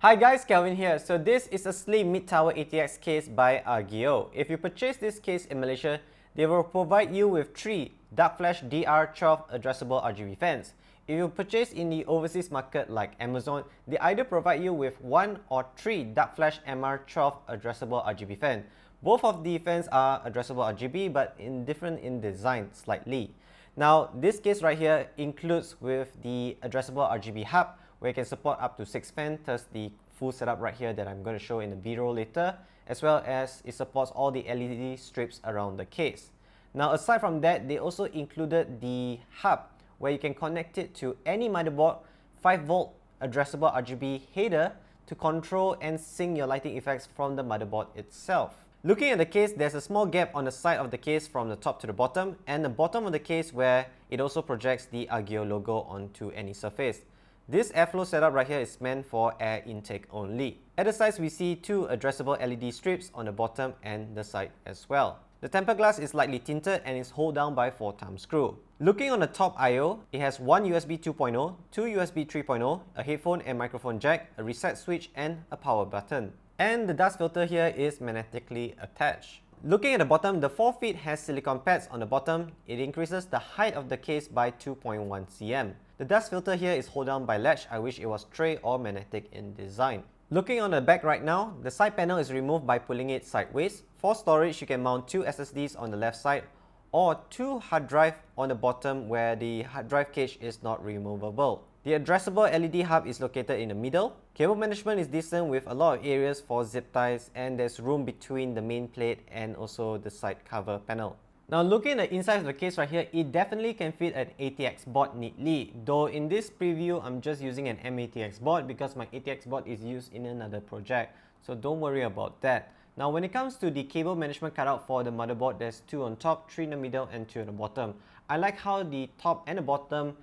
Hi guys, Kelvin here. So this is a slim mid-tower ATX case by Argio. If you purchase this case in Malaysia, they will provide you with 3 darkFlash DR12 addressable RGB fans. If you purchase in the overseas market like Amazon, they either provide you with 1 or 3 darkFlash MR12 addressable RGB fan. Both of the fans are addressable RGB but different in design slightly. Now this case right here includes with the addressable RGB hub, where you can support up to 6 fans, thus the full setup right here that I'm going to show in the B-roll later, as well as it supports all the LED strips around the case. Now aside from that, they also included the hub where you can connect it to any motherboard, 5V addressable RGB header to control and sync your lighting effects from the motherboard itself. Looking at the case, there's a small gap on the side of the case from the top to the bottom, and the bottom of the case where it also projects the Argio logo onto any surface. This airflow setup right here is meant for air intake only. At the sides, we see 2 addressable LED strips on the bottom and the side as well. The tempered glass is lightly tinted and is held down by 4-thumb screw. Looking on the top I/O, it has 1 USB 2.0, 2 USB 3.0, a headphone and microphone jack, a reset switch and a power button. And the dust filter here is magnetically attached. Looking at the bottom, the 4 feet has silicone pads on the bottom. It increases the height of the case by 2.1 cm. The dust filter here is held down by latch. I wish it was tray or magnetic in design. Looking on the back right now, the side panel is removed by pulling it sideways. For storage, you can mount 2 SSDs on the left side or 2 hard drive on the bottom where the hard drive cage is not removable. The addressable LED hub is located in the middle. Cable management is decent with a lot of areas for zip ties, and there's room between the main plate and also the side cover panel. Now looking at the inside of the case right here, it definitely can fit an ATX board neatly. Though in this preview, I'm just using an MATX board because my ATX board is used in another project. So don't worry about that. Now when it comes to the cable management cutout for the motherboard, there's 2 on top, 3 in the middle and 2 on the bottom. I like how the top and the bottom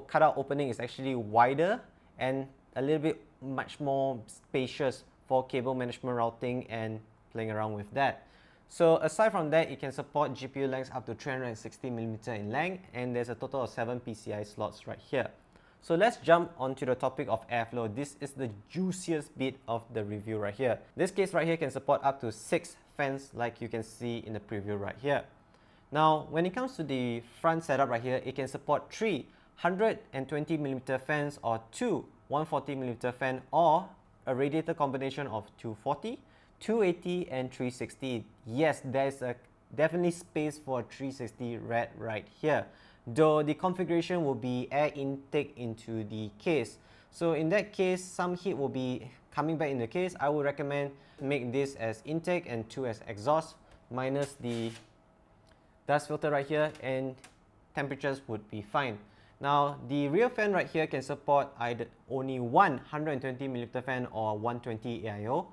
cutout opening is actually wider and a little bit much more spacious for cable management routing and playing around with that. So aside from that, it can support GPU lengths up to 360mm in length, and there's a total of 7 PCI slots right here. So let's jump onto the topic of airflow. This is the juiciest bit of the review right here. This case right here can support up to 6 fans like you can see in the preview right here. Now when it comes to the front setup right here, it can support 3 120mm fans or 2 140mm fan fan, or a radiator combination of 240, 280 and 360. Yes, there's a definitely space for a 360 rad right here, though the configuration will be air intake into the case. So in that case, some heat will be coming back in the case. I would recommend make this as intake and 2 as exhaust, minus the dust filter right here, and temperatures would be fine. Now the rear fan right here can support either only 1 120mm fan or 120 AIO.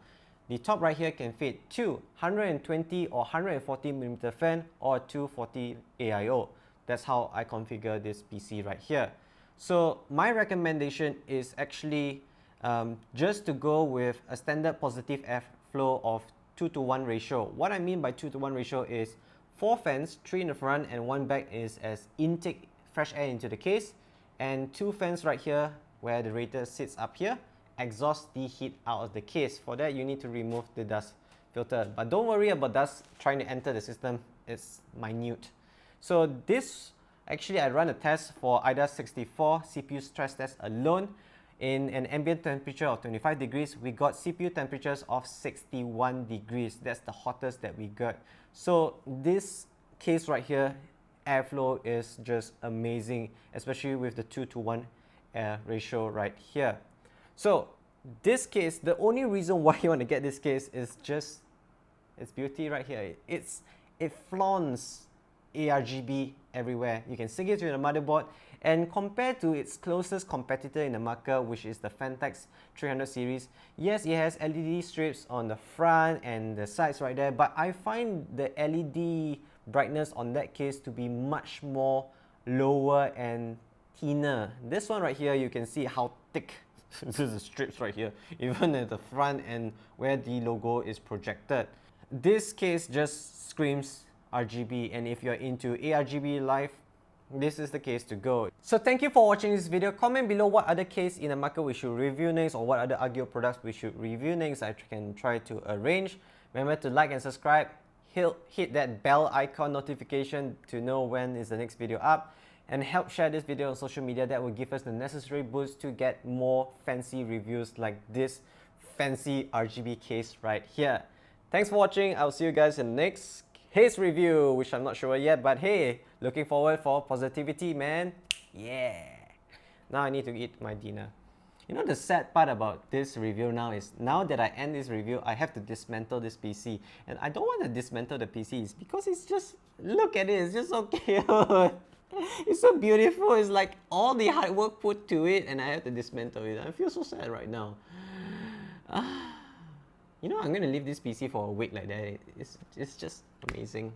The top right here can fit 2 120 or 140mm fan or 240 AIO. That's how I configure this PC right here. So my recommendation is actually just to go with a standard positive airflow of 2:1 ratio. What I mean by 2:1 ratio is 4 fans, 3 in the front and 1 back is as intake fresh air into the case, and 2 fans right here where the radiator sits up here exhaust the heat out of the case. For that, you need to remove the dust filter, but don't worry about dust trying to enter the system. It's minute. So this actually, I run a test for AIDA64 CPU stress test alone. In an ambient temperature of 25 degrees, we got CPU temperatures of 61 degrees. That's the hottest that we got. So this case right here, airflow is just amazing, especially with the 2:1 ratio right here. So this case, the only reason why you want to get this case is just its beauty right here. It flaunts ARGB everywhere. You can sync it to the motherboard, and compared to its closest competitor in the market, which is the Fantex 300 series, yes, it has LED strips on the front and the sides right there, but I find the LED brightness on that case to be much more lower and thinner. This one right here, you can see how thick this is the strips right here, even at the front and where the logo is projected. This case just screams RGB, and if you're into ARGB life, this is the case to go. So thank you for watching this video. Comment below what other case in the market we should review next, or what other Argio products we should review next. I can try to arrange. Remember to like and subscribe. Hit that bell icon notification to know when is the next video up, and help share this video on social media. That will give us the necessary boost to get more fancy reviews like this fancy RGB case right here. Thanks for watching. I'll see you guys in the next case review, which I'm not sure yet, but hey, looking forward for positivity, man. Yeah. Now I need to eat my dinner. You know, the sad part about this review now is, now that I end this review, I have to dismantle this PC. And I don't want to dismantle the PCs because it's just, look at it, it's just so cute. It's so beautiful. It's like all the hard work put to it, and I have to dismantle it. I feel so sad right now. You know, I'm going to leave this PC for a week like that. It's just amazing.